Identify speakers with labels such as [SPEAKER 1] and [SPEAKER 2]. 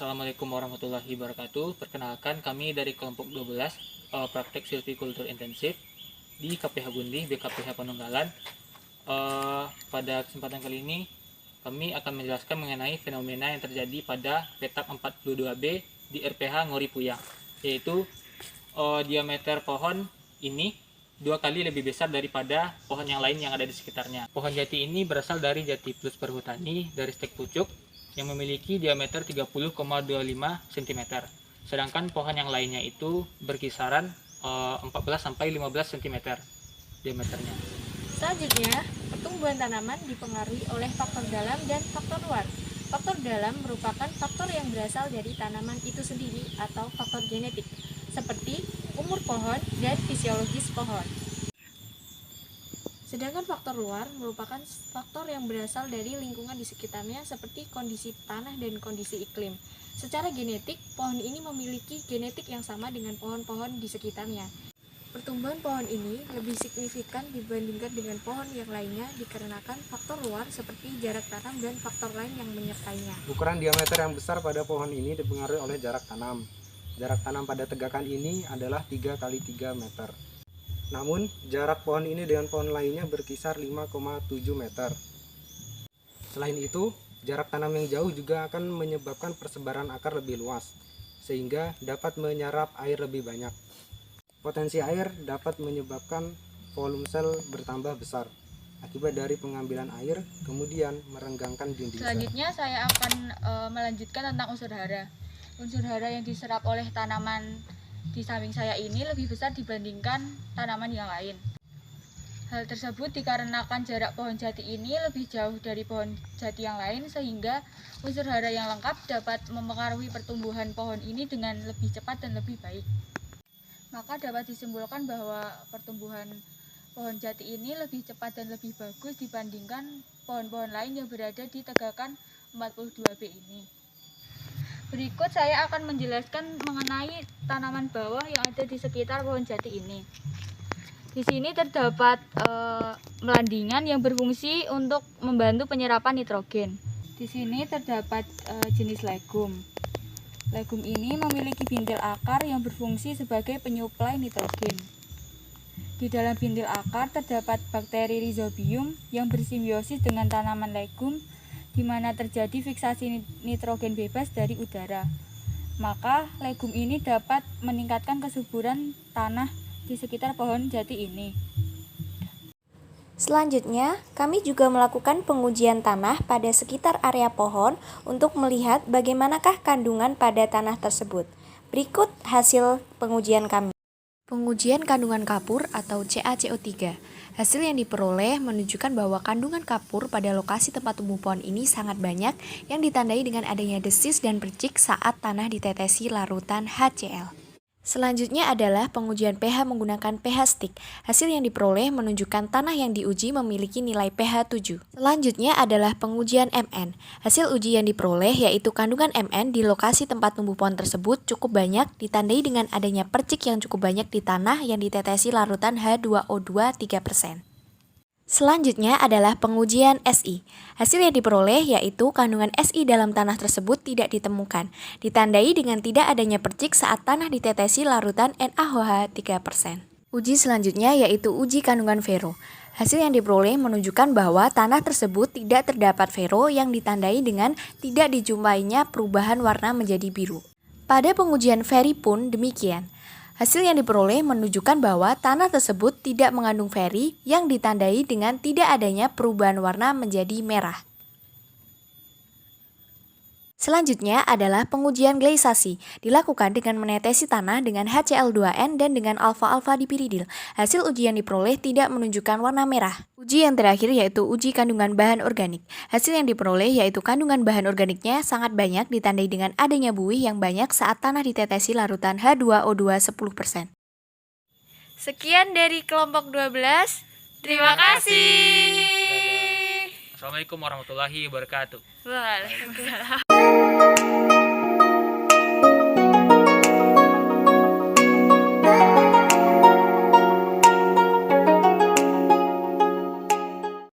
[SPEAKER 1] Assalamualaikum warahmatullahi wabarakatuh. Perkenalkan, kami dari kelompok 12 praktek silviculture intensif di KPH Gundi, BKPH Panunggalan. Pada kesempatan kali ini kami akan menjelaskan mengenai fenomena yang terjadi pada petak 42B di RPH Ngori Puyang, yaitu diameter pohon ini 2 kali lebih besar daripada pohon yang lain yang ada di sekitarnya. Pohon jati ini berasal dari Jati Plus Perhutani dari stek pucuk yang memiliki diameter 30,25 cm. Sedangkan pohon yang lainnya itu berkisaran 14-15 cm diameternya.
[SPEAKER 2] Selanjutnya, pertumbuhan tanaman dipengaruhi oleh faktor dalam dan faktor luar. Faktor dalam merupakan faktor yang berasal dari tanaman itu sendiri atau faktor genetik, seperti umur pohon dan fisiologis pohon. Sedangkan faktor luar merupakan faktor yang berasal dari lingkungan di sekitarnya seperti kondisi tanah dan kondisi iklim. Secara genetik, pohon ini memiliki genetik yang sama dengan pohon-pohon di sekitarnya. Pertumbuhan pohon ini lebih signifikan dibandingkan dengan pohon yang lainnya dikarenakan faktor luar seperti jarak tanam dan faktor lain yang menyertainya.
[SPEAKER 3] Ukuran diameter yang besar pada pohon ini dipengaruhi oleh jarak tanam. Jarak tanam pada tegakan ini adalah 3 x 3 meter. Namun, jarak pohon ini dengan pohon lainnya berkisar 5,7 meter. Selain itu, jarak tanam yang jauh juga akan menyebabkan persebaran akar lebih luas, sehingga dapat menyerap air lebih banyak. Potensi air dapat menyebabkan volume sel bertambah besar akibat dari pengambilan air, kemudian merenggangkan dinding sel.
[SPEAKER 4] Selanjutnya saya akan melanjutkan tentang unsur hara. Unsur hara yang diserap oleh tanaman di samping saya ini lebih besar dibandingkan tanaman yang lain. Hal tersebut dikarenakan jarak pohon jati ini lebih jauh dari pohon jati yang lain, sehingga unsur hara yang lengkap dapat mempengaruhi pertumbuhan pohon ini dengan lebih cepat dan lebih baik. Maka dapat disimpulkan bahwa pertumbuhan pohon jati ini lebih cepat dan lebih bagus dibandingkan pohon-pohon lain yang berada di tegakan 42B ini. Berikut saya akan menjelaskan mengenai tanaman bawah yang ada di sekitar pohon jati ini. Di sini terdapat melandingan yang berfungsi untuk membantu penyerapan nitrogen. Di sini terdapat jenis legum. Legum ini memiliki bintil akar yang berfungsi sebagai penyuplai nitrogen. Di dalam bintil akar terdapat bakteri Rhizobium yang bersimbiosis dengan tanaman legum, di mana terjadi fiksasi nitrogen bebas dari udara. Maka legum ini dapat meningkatkan kesuburan tanah di sekitar pohon jati ini.
[SPEAKER 5] Selanjutnya, kami juga melakukan pengujian tanah pada sekitar area pohon untuk melihat bagaimanakah kandungan pada tanah tersebut. Berikut hasil pengujian kami. Pengujian kandungan kapur atau CaCO3. Hasil yang diperoleh menunjukkan bahwa kandungan kapur pada lokasi tempat tumbuh pohon ini sangat banyak yang ditandai dengan adanya desis dan percik saat tanah ditetesi larutan HCl. Selanjutnya adalah pengujian pH menggunakan pH stick. Hasil yang diperoleh menunjukkan tanah yang diuji memiliki nilai pH 7. Selanjutnya adalah pengujian Mn. Hasil uji yang diperoleh yaitu kandungan Mn di lokasi tempat tumbuh pohon tersebut cukup banyak ditandai dengan adanya percik yang cukup banyak di tanah yang ditetesi larutan H2O2 3%. Selanjutnya adalah pengujian SI. Hasil yang diperoleh yaitu kandungan SI dalam tanah tersebut tidak ditemukan, ditandai dengan tidak adanya percik saat tanah ditetesi larutan NaOH 3%. Uji selanjutnya yaitu uji kandungan fero. Hasil yang diperoleh menunjukkan bahwa tanah tersebut tidak terdapat fero yang ditandai dengan tidak dijumpainya perubahan warna menjadi biru. Pada pengujian feri pun demikian. Hasil yang diperoleh menunjukkan bahwa tanah tersebut tidak mengandung feri yang ditandai dengan tidak adanya perubahan warna menjadi merah. Selanjutnya adalah pengujian gleisasi, dilakukan dengan menetesi tanah dengan HCl2n dan dengan alfa-alfa dipiridil. Hasil uji yang diperoleh tidak menunjukkan warna merah. Uji yang terakhir yaitu uji kandungan bahan organik. Hasil yang diperoleh yaitu kandungan bahan organiknya sangat banyak ditandai dengan adanya buih yang banyak saat tanah ditetesi larutan H2O2 10%.
[SPEAKER 2] Sekian dari kelompok 12. Terima kasih.
[SPEAKER 1] Assalamualaikum warahmatullahi wabarakatuh.
[SPEAKER 2] Waalaikumsalam.